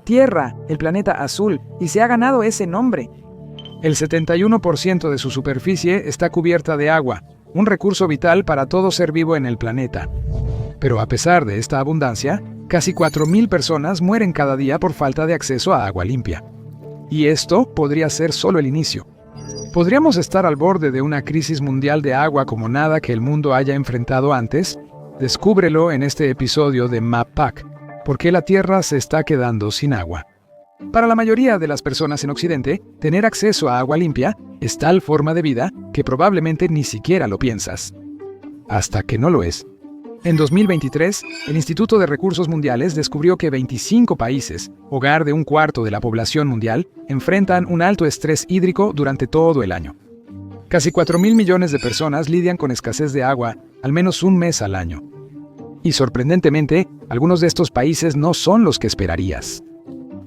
Tierra, el planeta azul, y se ha ganado ese nombre. El 71% de su superficie está cubierta de agua, un recurso vital para todo ser vivo en el planeta. Pero a pesar de esta abundancia, casi 4.000 personas mueren cada día por falta de acceso a agua limpia. Y esto podría ser solo el inicio. ¿Podríamos estar al borde de una crisis mundial de agua como nada que el mundo haya enfrentado antes? Descúbrelo en este episodio de MapPack. ¿Por qué la Tierra se está quedando sin agua? Para la mayoría de las personas en Occidente, tener acceso a agua limpia es tal forma de vida que probablemente ni siquiera lo piensas. Hasta que no lo es. En 2023, el Instituto de Recursos Mundiales descubrió que 25 países, hogar de un cuarto de la población mundial, enfrentan un alto estrés hídrico durante todo el año. Casi 4.000 millones de personas lidian con escasez de agua al menos un mes al año. Y sorprendentemente, algunos de estos países no son los que esperarías.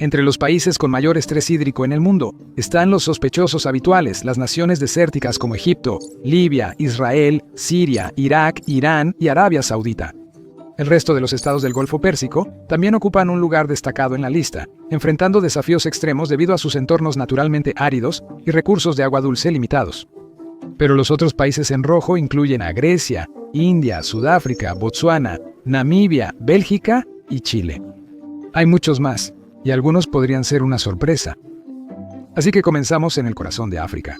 Entre los países con mayor estrés hídrico en el mundo están los sospechosos habituales, las naciones desérticas como Egipto, Libia, Israel, Siria, Irak, Irán y Arabia Saudita. El resto de los estados del Golfo Pérsico también ocupan un lugar destacado en la lista, enfrentando desafíos extremos debido a sus entornos naturalmente áridos y recursos de agua dulce limitados. Pero los otros países en rojo incluyen a Grecia, India, Sudáfrica, Botsuana, Namibia, Bélgica y Chile. Hay muchos más, y algunos podrían ser una sorpresa. Así que comenzamos en el corazón de África.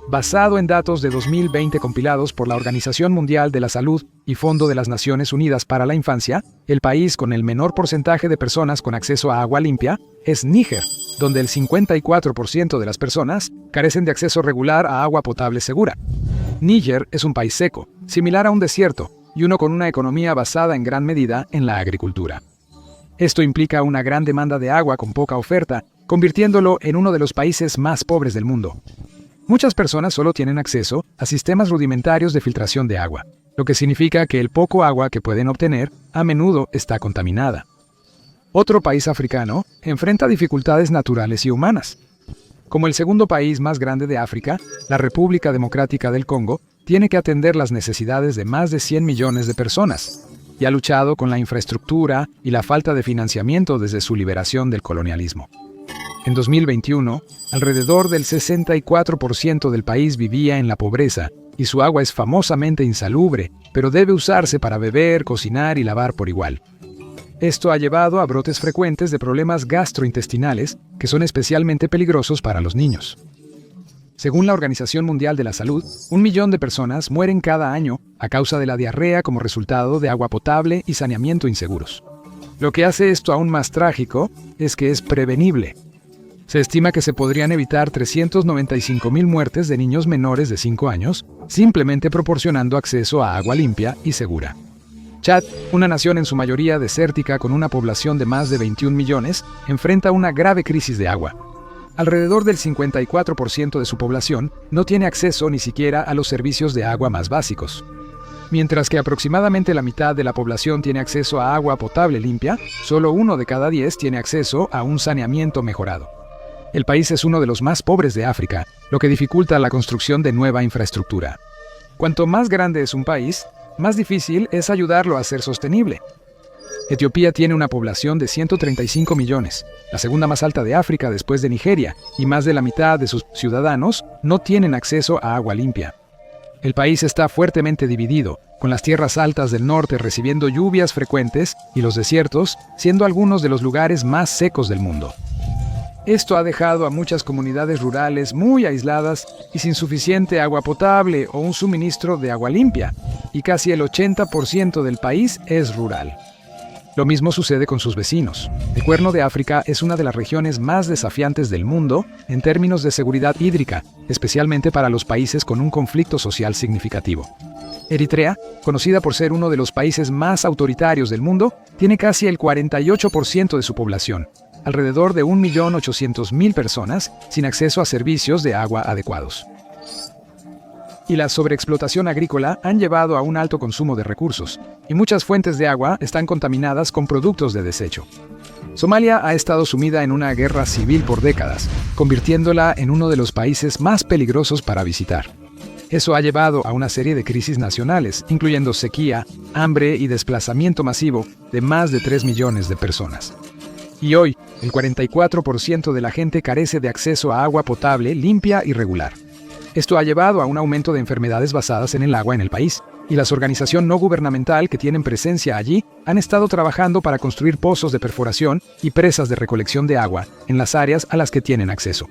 Basado en datos de 2020 compilados por la Organización Mundial de la Salud y Fondo de las Naciones Unidas para la Infancia, el país con el menor porcentaje de personas con acceso a agua limpia es Níger, donde el 54% de las personas carecen de acceso regular a agua potable segura. Níger es un país seco, similar a un desierto, y uno con una economía basada en gran medida en la agricultura. Esto implica una gran demanda de agua con poca oferta, convirtiéndolo en uno de los países más pobres del mundo. Muchas personas solo tienen acceso a sistemas rudimentarios de filtración de agua, lo que significa que el poco agua que pueden obtener a menudo está contaminada. Otro país africano enfrenta dificultades naturales y humanas. Como el segundo país más grande de África, la República Democrática del Congo tiene que atender las necesidades de más de 100 millones de personas, y ha luchado con la infraestructura y la falta de financiamiento desde su liberación del colonialismo. En 2021, alrededor del 64% del país vivía en la pobreza, y su agua es famosamente insalubre, pero debe usarse para beber, cocinar y lavar por igual. Esto ha llevado a brotes frecuentes de problemas gastrointestinales que son especialmente peligrosos para los niños. Según la Organización Mundial de la Salud, 1 millón de personas mueren cada año a causa de la diarrea como resultado de agua potable y saneamiento inseguros. Lo que hace esto aún más trágico es que es prevenible. Se estima que se podrían evitar 395.000 muertes de niños menores de 5 años simplemente proporcionando acceso a agua limpia y segura. Chad, una nación en su mayoría desértica con una población de más de 21 millones, enfrenta una grave crisis de agua. Alrededor del 54% de su población no tiene acceso ni siquiera a los servicios de agua más básicos. Mientras que aproximadamente la mitad de la población tiene acceso a agua potable limpia, solo 1 de cada 10 tiene acceso a un saneamiento mejorado. El país es uno de los más pobres de África, lo que dificulta la construcción de nueva infraestructura. Cuanto más grande es un país, más difícil es ayudarlo a ser sostenible. Etiopía tiene una población de 135 millones, la segunda más alta de África después de Nigeria, y más de la mitad de sus ciudadanos no tienen acceso a agua limpia. El país está fuertemente dividido, con las tierras altas del norte recibiendo lluvias frecuentes y los desiertos siendo algunos de los lugares más secos del mundo. Esto ha dejado a muchas comunidades rurales muy aisladas y sin suficiente agua potable o un suministro de agua limpia, y casi el 80% del país es rural. Lo mismo sucede con sus vecinos. El Cuerno de África es una de las regiones más desafiantes del mundo en términos de seguridad hídrica, especialmente para los países con un conflicto social significativo. Eritrea, conocida por ser uno de los países más autoritarios del mundo, tiene casi el 48% de su población, alrededor de 1.800.000 personas sin acceso a servicios de agua adecuados. Y la sobreexplotación agrícola han llevado a un alto consumo de recursos, y muchas fuentes de agua están contaminadas con productos de desecho. Somalia ha estado sumida en una guerra civil por décadas, convirtiéndola en uno de los países más peligrosos para visitar. Eso ha llevado a una serie de crisis nacionales, incluyendo sequía, hambre y desplazamiento masivo de más de 3 millones de personas. Y hoy, el 44% de la gente carece de acceso a agua potable, limpia y regular. Esto ha llevado a un aumento de enfermedades basadas en el agua en el país, y las organizaciones no gubernamental que tienen presencia allí han estado trabajando para construir pozos de perforación y presas de recolección de agua en las áreas a las que tienen acceso.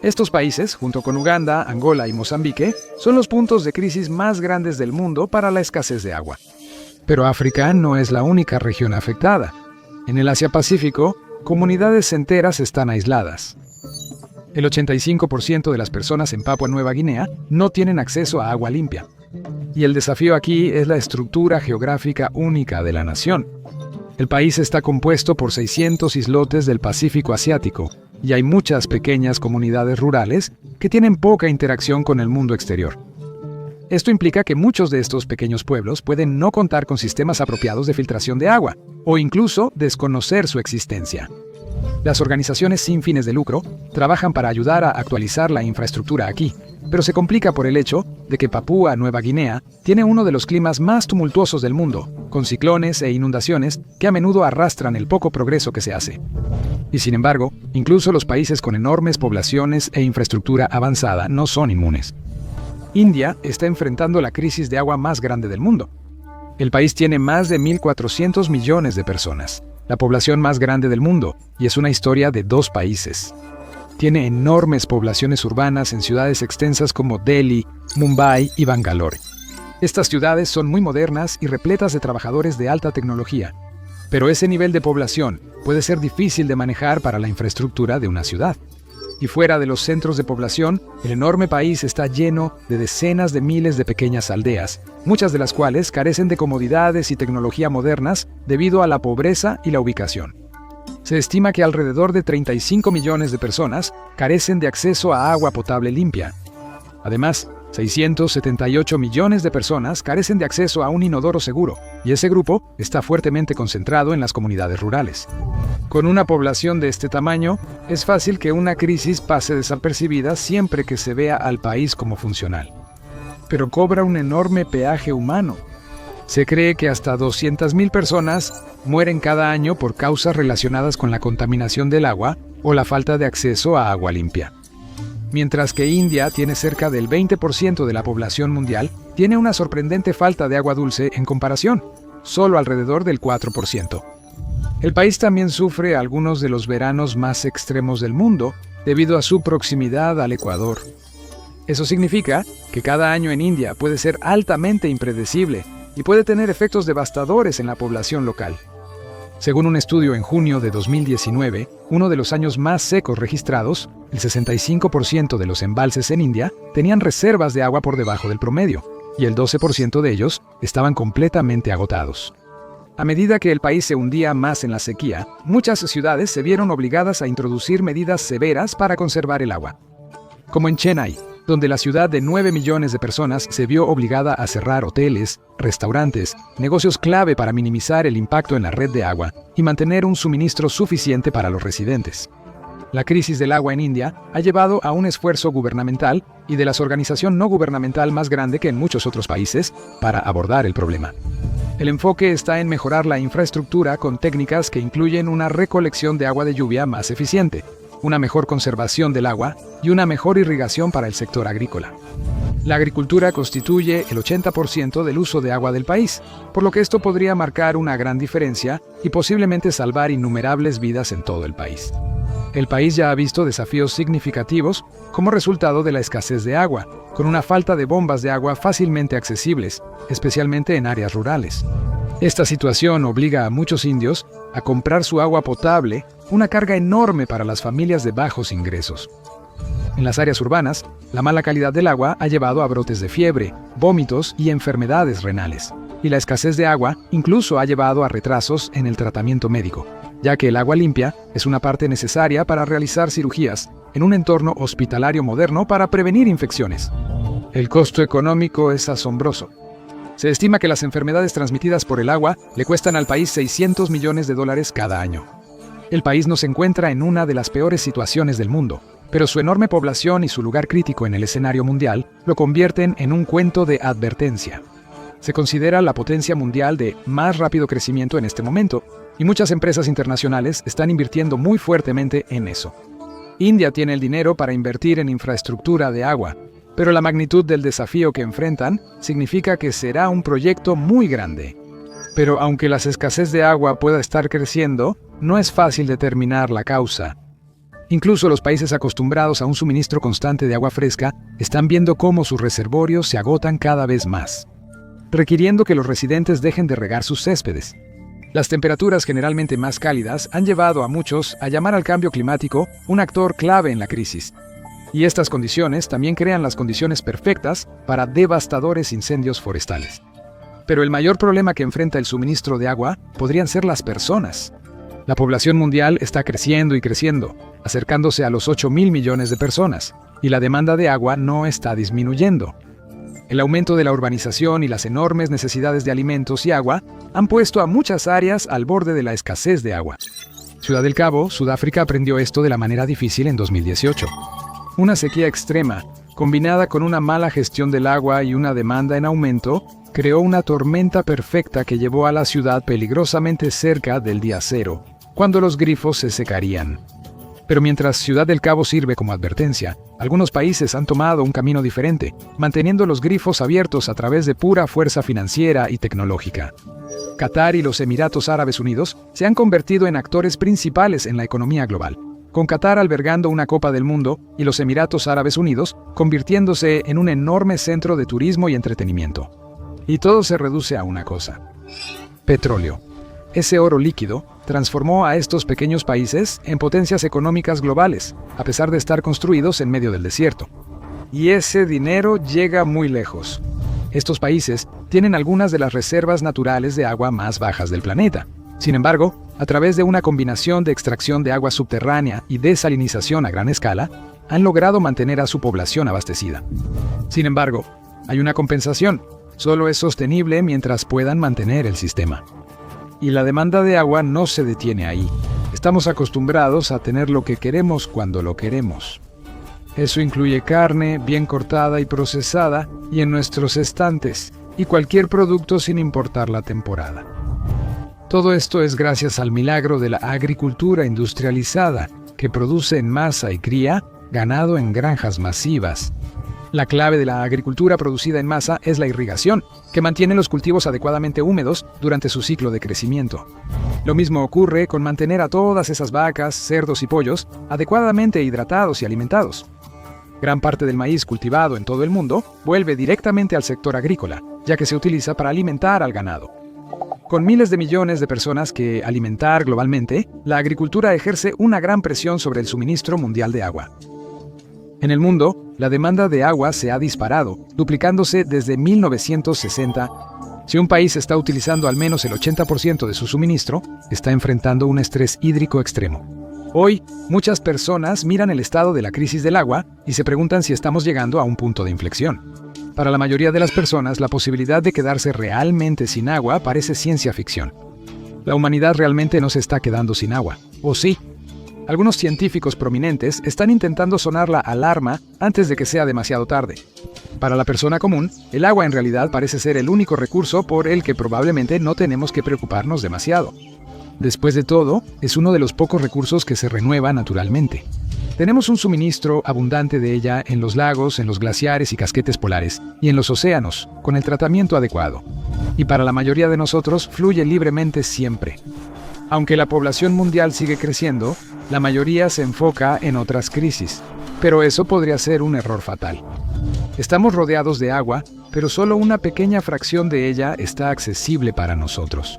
Estos países, junto con Uganda, Angola y Mozambique, son los puntos de crisis más grandes del mundo para la escasez de agua. Pero África no es la única región afectada. En el Asia-Pacífico, comunidades enteras están aisladas. El 85% de las personas en Papua Nueva Guinea no tienen acceso a agua limpia. Y el desafío aquí es la estructura geográfica única de la nación. El país está compuesto por 600 islotes del Pacífico Asiático, y hay muchas pequeñas comunidades rurales que tienen poca interacción con el mundo exterior. Esto implica que muchos de estos pequeños pueblos pueden no contar con sistemas apropiados de filtración de agua, o incluso desconocer su existencia. Las organizaciones sin fines de lucro trabajan para ayudar a actualizar la infraestructura aquí, pero se complica por el hecho de que Papúa Nueva Guinea tiene uno de los climas más tumultuosos del mundo, con ciclones e inundaciones que a menudo arrastran el poco progreso que se hace. Y sin embargo, incluso los países con enormes poblaciones e infraestructura avanzada no son inmunes. India está enfrentando la crisis de agua más grande del mundo. El país tiene más de 1.400 millones de personas, la población más grande del mundo, y es una historia de dos países. Tiene enormes poblaciones urbanas en ciudades extensas como Delhi, Mumbai y Bangalore. Estas ciudades son muy modernas y repletas de trabajadores de alta tecnología, pero ese nivel de población puede ser difícil de manejar para la infraestructura de una ciudad. Y fuera de los centros de población, el enorme país está lleno de decenas de miles de pequeñas aldeas, muchas de las cuales carecen de comodidades y tecnología modernas debido a la pobreza y la ubicación. Se estima que alrededor de 35 millones de personas carecen de acceso a agua potable limpia. Además, 678 millones de personas carecen de acceso a un inodoro seguro, y ese grupo está fuertemente concentrado en las comunidades rurales. Con una población de este tamaño, es fácil que una crisis pase desapercibida siempre que se vea al país como funcional. Pero cobra un enorme peaje humano. Se cree que hasta 200.000 personas mueren cada año por causas relacionadas con la contaminación del agua o la falta de acceso a agua limpia. Mientras que India tiene cerca del 20% de la población mundial, tiene una sorprendente falta de agua dulce en comparación, solo alrededor del 4%. El país también sufre algunos de los veranos más extremos del mundo debido a su proximidad al Ecuador. Eso significa que cada año en India puede ser altamente impredecible y puede tener efectos devastadores en la población local. Según un estudio en junio de 2019, uno de los años más secos registrados, el 65% de los embalses en India tenían reservas de agua por debajo del promedio, y el 12% de ellos estaban completamente agotados. A medida que el país se hundía más en la sequía, muchas ciudades se vieron obligadas a introducir medidas severas para conservar el agua. Como en Chennai, donde la ciudad de 9 millones de personas se vio obligada a cerrar hoteles, restaurantes, negocios clave para minimizar el impacto en la red de agua y mantener un suministro suficiente para los residentes. La crisis del agua en India ha llevado a un esfuerzo gubernamental y de la organización no gubernamental más grande que en muchos otros países para abordar el problema. El enfoque está en mejorar la infraestructura con técnicas que incluyen una recolección de agua de lluvia más eficiente, una mejor conservación del agua y una mejor irrigación para el sector agrícola. La agricultura constituye el 80% del uso de agua del país, por lo que esto podría marcar una gran diferencia y posiblemente salvar innumerables vidas en todo el país. El país ya ha visto desafíos significativos como resultado de la escasez de agua, con una falta de bombas de agua fácilmente accesibles, especialmente en áreas rurales. Esta situación obliga a muchos indios a comprar su agua potable, una carga enorme para las familias de bajos ingresos. En las áreas urbanas, la mala calidad del agua ha llevado a brotes de fiebre, vómitos y enfermedades renales. Y la escasez de agua incluso ha llevado a retrasos en el tratamiento médico, ya que el agua limpia es una parte necesaria para realizar cirugías en un entorno hospitalario moderno para prevenir infecciones. El costo económico es asombroso. Se estima que las enfermedades transmitidas por el agua le cuestan al país $600 millones cada año. El país no se encuentra en una de las peores situaciones del mundo, pero su enorme población y su lugar crítico en el escenario mundial lo convierten en un cuento de advertencia. Se considera la potencia mundial de más rápido crecimiento en este momento, Y muchas empresas internacionales están invirtiendo muy fuertemente en eso. India tiene el dinero para invertir en infraestructura de agua, pero la magnitud del desafío que enfrentan significa que será un proyecto muy grande. Pero aunque la escasez de agua pueda estar creciendo, no es fácil determinar la causa. Incluso los países acostumbrados a un suministro constante de agua fresca están viendo cómo sus reservorios se agotan cada vez más, requiriendo que los residentes dejen de regar sus céspedes. Las temperaturas generalmente más cálidas han llevado a muchos a llamar al cambio climático un actor clave en la crisis. Y estas condiciones también crean las condiciones perfectas para devastadores incendios forestales. Pero el mayor problema que enfrenta el suministro de agua podrían ser las personas. La población mundial está creciendo y creciendo, acercándose a los 8.000 millones de personas, y la demanda de agua no está disminuyendo. El aumento de la urbanización y las enormes necesidades de alimentos y agua han puesto a muchas áreas al borde de la escasez de agua. Ciudad del Cabo, Sudáfrica, aprendió esto de la manera difícil en 2018. Una sequía extrema, combinada con una mala gestión del agua y una demanda en aumento, creó una tormenta perfecta que llevó a la ciudad peligrosamente cerca del día cero, cuando los grifos se secarían. Pero mientras Ciudad del Cabo sirve como advertencia, algunos países han tomado un camino diferente, manteniendo los grifos abiertos a través de pura fuerza financiera y tecnológica. Qatar y los Emiratos Árabes Unidos se han convertido en actores principales en la economía global, con Qatar albergando una Copa del Mundo y los Emiratos Árabes Unidos convirtiéndose en un enorme centro de turismo y entretenimiento. Y todo se reduce a una cosa: petróleo. Ese oro líquido transformó a estos pequeños países en potencias económicas globales, a pesar de estar construidos en medio del desierto. Y ese dinero llega muy lejos. Estos países tienen algunas de las reservas naturales de agua más bajas del planeta. Sin embargo, a través de una combinación de extracción de agua subterránea y desalinización a gran escala, han logrado mantener a su población abastecida. Sin embargo, hay una compensación. Solo es sostenible mientras puedan mantener el sistema. Y la demanda de agua no se detiene ahí. Estamos acostumbrados a tener lo que queremos cuando lo queremos. Eso incluye carne bien cortada y procesada y en nuestros estantes, y cualquier producto sin importar la temporada. Todo esto es gracias al milagro de la agricultura industrializada, que produce en masa y cría ganado en granjas masivas. La clave de la agricultura producida en masa es la irrigación, que mantiene los cultivos adecuadamente húmedos durante su ciclo de crecimiento. Lo mismo ocurre con mantener a todas esas vacas, cerdos y pollos adecuadamente hidratados y alimentados. Gran parte del maíz cultivado en todo el mundo vuelve directamente al sector agrícola, ya que se utiliza para alimentar al ganado. Con miles de millones de personas que alimentar globalmente, la agricultura ejerce una gran presión sobre el suministro mundial de agua. En el mundo, la demanda de agua se ha disparado, duplicándose desde 1960. Si un país está utilizando al menos el 80% de su suministro, está enfrentando un estrés hídrico extremo. Hoy, muchas personas miran el estado de la crisis del agua y se preguntan si estamos llegando a un punto de inflexión. Para la mayoría de las personas, la posibilidad de quedarse realmente sin agua parece ciencia ficción. La humanidad realmente no se está quedando sin agua, ¿o sí? Algunos científicos prominentes están intentando sonar la alarma antes de que sea demasiado tarde. Para la persona común, el agua en realidad parece ser el único recurso por el que probablemente no tenemos que preocuparnos demasiado. Después de todo, es uno de los pocos recursos que se renueva naturalmente. Tenemos un suministro abundante de ella en los lagos, en los glaciares y casquetes polares, y en los océanos, con el tratamiento adecuado. Y para la mayoría de nosotros, fluye libremente siempre. Aunque la población mundial sigue creciendo, la mayoría se enfoca en otras crisis, pero eso podría ser un error fatal. Estamos rodeados de agua, pero solo una pequeña fracción de ella está accesible para nosotros.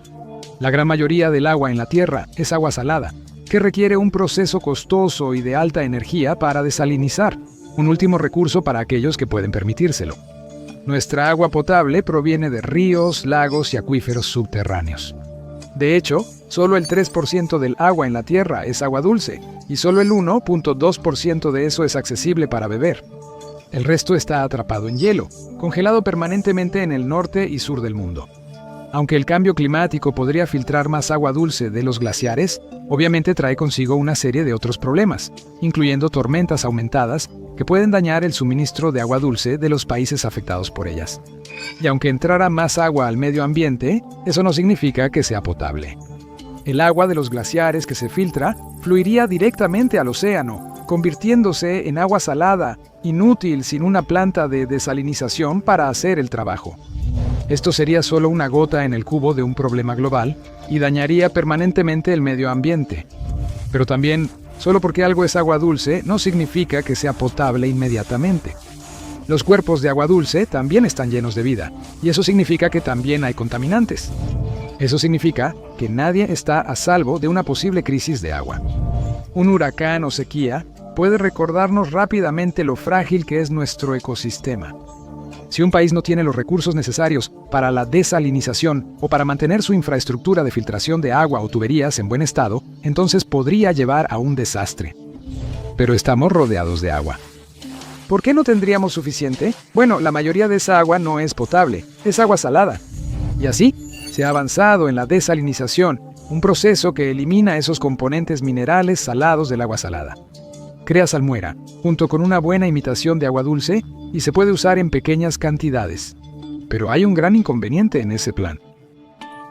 La gran mayoría del agua en la Tierra es agua salada, que requiere un proceso costoso y de alta energía para desalinizar, un último recurso para aquellos que pueden permitírselo. Nuestra agua potable proviene de ríos, lagos y acuíferos subterráneos. De hecho, solo el 3% del agua en la Tierra es agua dulce, y solo el 1.2% de eso es accesible para beber. El resto está atrapado en hielo, congelado permanentemente en el norte y sur del mundo. Aunque el cambio climático podría filtrar más agua dulce de los glaciares, obviamente trae consigo una serie de otros problemas, incluyendo tormentas aumentadas que pueden dañar el suministro de agua dulce de los países afectados por ellas. Y aunque entrara más agua al medio ambiente, eso no significa que sea potable. El agua de los glaciares que se filtra fluiría directamente al océano, convirtiéndose en agua salada, inútil sin una planta de desalinización para hacer el trabajo. Esto sería solo una gota en el cubo de un problema global y dañaría permanentemente el medio ambiente. Pero también, solo porque algo es agua dulce no significa que sea potable inmediatamente. Los cuerpos de agua dulce también están llenos de vida, y eso significa que también hay contaminantes. Eso significa que nadie está a salvo de una posible crisis de agua. Un huracán o sequía puede recordarnos rápidamente lo frágil que es nuestro ecosistema. Si un país no tiene los recursos necesarios para la desalinización o para mantener su infraestructura de filtración de agua o tuberías en buen estado, entonces podría llevar a un desastre. Pero estamos rodeados de agua. ¿Por qué no tendríamos suficiente? Bueno, la mayoría de esa agua no es potable, es agua salada. Y así, se ha avanzado en la desalinización, un proceso que elimina esos componentes minerales salados del agua salada. Crea salmuera, junto con una buena imitación de agua dulce, y se puede usar en pequeñas cantidades. Pero hay un gran inconveniente en ese plan.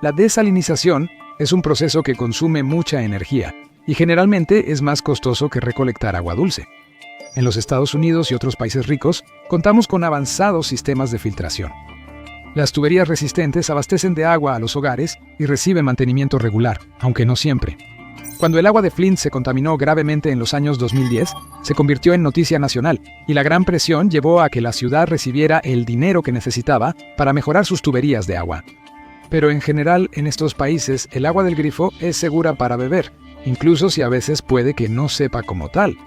La desalinización es un proceso que consume mucha energía, y generalmente es más costoso que recolectar agua dulce. En los Estados Unidos y otros países ricos, contamos con avanzados sistemas de filtración. Las tuberías resistentes abastecen de agua a los hogares y reciben mantenimiento regular, aunque no siempre. Cuando el agua de Flint se contaminó gravemente en los años 2010, se convirtió en noticia nacional, y la gran presión llevó a que la ciudad recibiera el dinero que necesitaba para mejorar sus tuberías de agua. Pero en general, en estos países, el agua del grifo es segura para beber, incluso si a veces puede que no sepa como tal.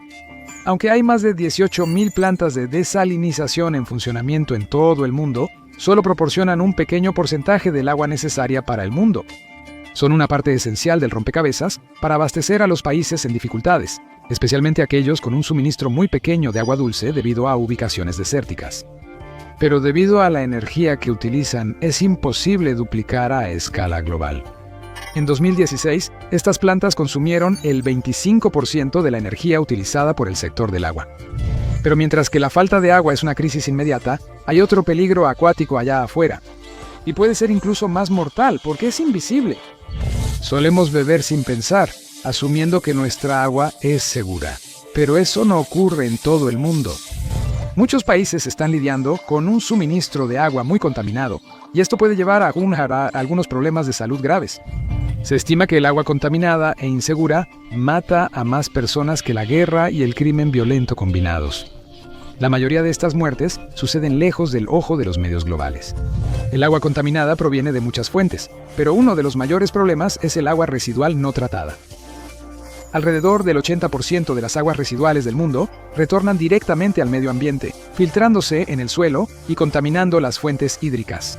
Aunque hay más de 18,000 plantas de desalinización en funcionamiento en todo el mundo, solo proporcionan un pequeño porcentaje del agua necesaria para el mundo. Son una parte esencial del rompecabezas para abastecer a los países en dificultades, especialmente aquellos con un suministro muy pequeño de agua dulce debido a ubicaciones desérticas. Pero debido a la energía que utilizan, es imposible duplicar a escala global. En 2016, estas plantas consumieron el 25% de la energía utilizada por el sector del agua. Pero mientras que la falta de agua es una crisis inmediata, hay otro peligro acuático allá afuera. Y puede ser incluso más mortal porque es invisible. Solemos beber sin pensar, asumiendo que nuestra agua es segura. Pero eso no ocurre en todo el mundo. Muchos países están lidiando con un suministro de agua muy contaminado, y esto puede llevar a algunos problemas de salud graves. Se estima que el agua contaminada e insegura mata a más personas que la guerra y el crimen violento combinados. La mayoría de estas muertes suceden lejos del ojo de los medios globales. El agua contaminada proviene de muchas fuentes, pero uno de los mayores problemas es el agua residual no tratada. Alrededor del 80% de las aguas residuales del mundo retornan directamente al medio ambiente, filtrándose en el suelo y contaminando las fuentes hídricas.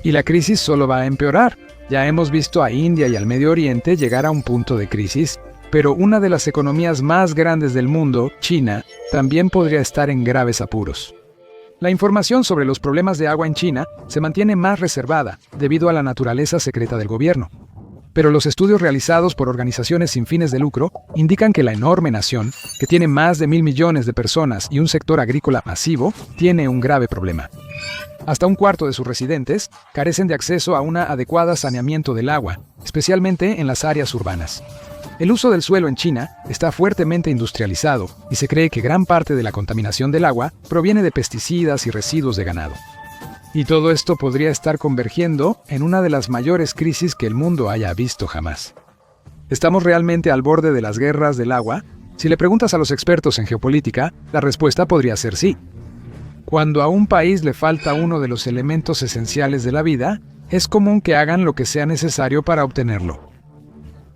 Y la crisis solo va a empeorar. Ya hemos visto a India y al Medio Oriente llegar a un punto de crisis, pero una de las economías más grandes del mundo, China, también podría estar en graves apuros. La información sobre los problemas de agua en China se mantiene más reservada debido a la naturaleza secreta del gobierno. Pero los estudios realizados por organizaciones sin fines de lucro indican que la enorme nación, que tiene más de 1.000 millones de personas y un sector agrícola masivo, tiene un grave problema. Hasta un cuarto de sus residentes carecen de acceso a un adecuado saneamiento del agua, especialmente en las áreas urbanas. El uso del suelo en China está fuertemente industrializado y se cree que gran parte de la contaminación del agua proviene de pesticidas y residuos de ganado. Y todo esto podría estar convergiendo en una de las mayores crisis que el mundo haya visto jamás. ¿Estamos realmente al borde de las guerras del agua? Si le preguntas a los expertos en geopolítica, la respuesta podría ser sí. Cuando a un país le falta uno de los elementos esenciales de la vida, es común que hagan lo que sea necesario para obtenerlo.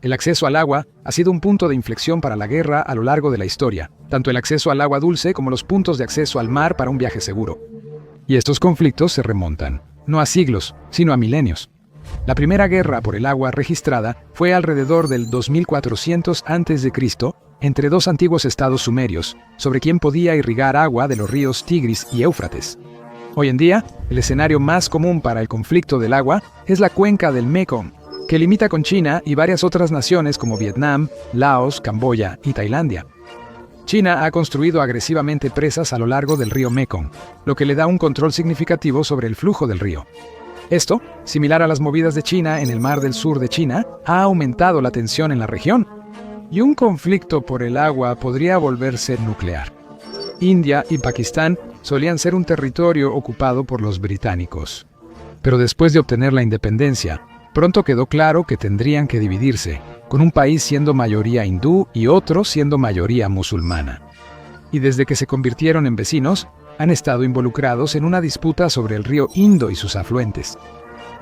El acceso al agua ha sido un punto de inflexión para la guerra a lo largo de la historia, tanto el acceso al agua dulce como los puntos de acceso al mar para un viaje seguro. Y estos conflictos se remontan, no a siglos, sino a milenios. La primera guerra por el agua registrada fue alrededor del 2400 a.C. entre dos antiguos estados sumerios, sobre quién podía irrigar agua de los ríos Tigris y Éufrates. Hoy en día, el escenario más común para el conflicto del agua es la cuenca del Mekong, que limita con China y varias otras naciones como Vietnam, Laos, Camboya y Tailandia. China ha construido agresivamente presas a lo largo del río Mekong, lo que le da un control significativo sobre el flujo del río. Esto, similar a las movidas de China en el Mar del Sur de China, ha aumentado la tensión en la región, y un conflicto por el agua podría volverse nuclear. India y Pakistán solían ser un territorio ocupado por los británicos. Pero después de obtener la independencia, pronto quedó claro que tendrían que dividirse, con un país siendo mayoría hindú y otro siendo mayoría musulmana. Y desde que se convirtieron en vecinos, han estado involucrados en una disputa sobre el río Indo y sus afluentes.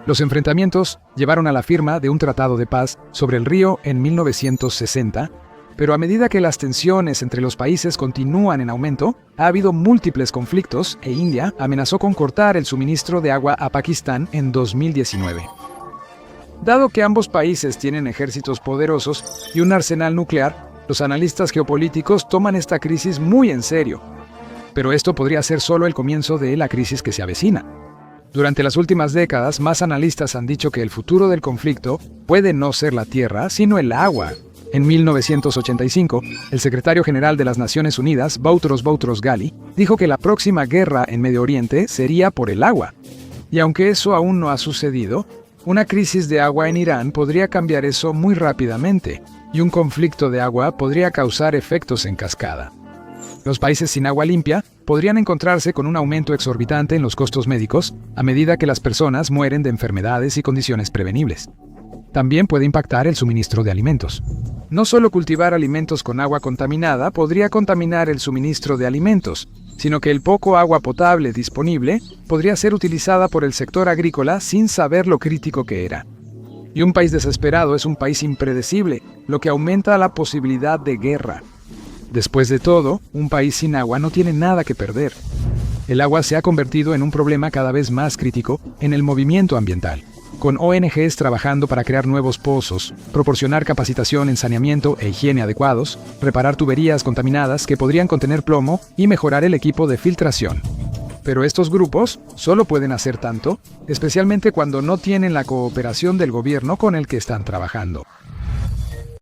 Los enfrentamientos llevaron a la firma de un tratado de paz sobre el río en 1960, pero a medida que las tensiones entre los países continúan en aumento, ha habido múltiples conflictos e India amenazó con cortar el suministro de agua a Pakistán en 2019. Dado que ambos países tienen ejércitos poderosos y un arsenal nuclear, los analistas geopolíticos toman esta crisis muy en serio. Pero esto podría ser solo el comienzo de la crisis que se avecina. Durante las últimas décadas, más analistas han dicho que el futuro del conflicto puede no ser la tierra, sino el agua. En 1985, el secretario general de las Naciones Unidas, Boutros Boutros-Ghali, dijo que la próxima guerra en Medio Oriente sería por el agua. Y aunque eso aún no ha sucedido, una crisis de agua en Irán podría cambiar eso muy rápidamente, y un conflicto de agua podría causar efectos en cascada. Los países sin agua limpia podrían encontrarse con un aumento exorbitante en los costos médicos a medida que las personas mueren de enfermedades y condiciones prevenibles. También puede impactar el suministro de alimentos. No solo cultivar alimentos con agua contaminada podría contaminar el suministro de alimentos, sino que el poco agua potable disponible podría ser utilizada por el sector agrícola sin saber lo crítico que era. Y un país desesperado es un país impredecible, lo que aumenta la posibilidad de guerra. Después de todo, un país sin agua no tiene nada que perder. El agua se ha convertido en un problema cada vez más crítico en el movimiento ambiental, con ONGs trabajando para crear nuevos pozos, proporcionar capacitación en saneamiento e higiene adecuados, reparar tuberías contaminadas que podrían contener plomo y mejorar el equipo de filtración. Pero estos grupos solo pueden hacer tanto, especialmente cuando no tienen la cooperación del gobierno con el que están trabajando.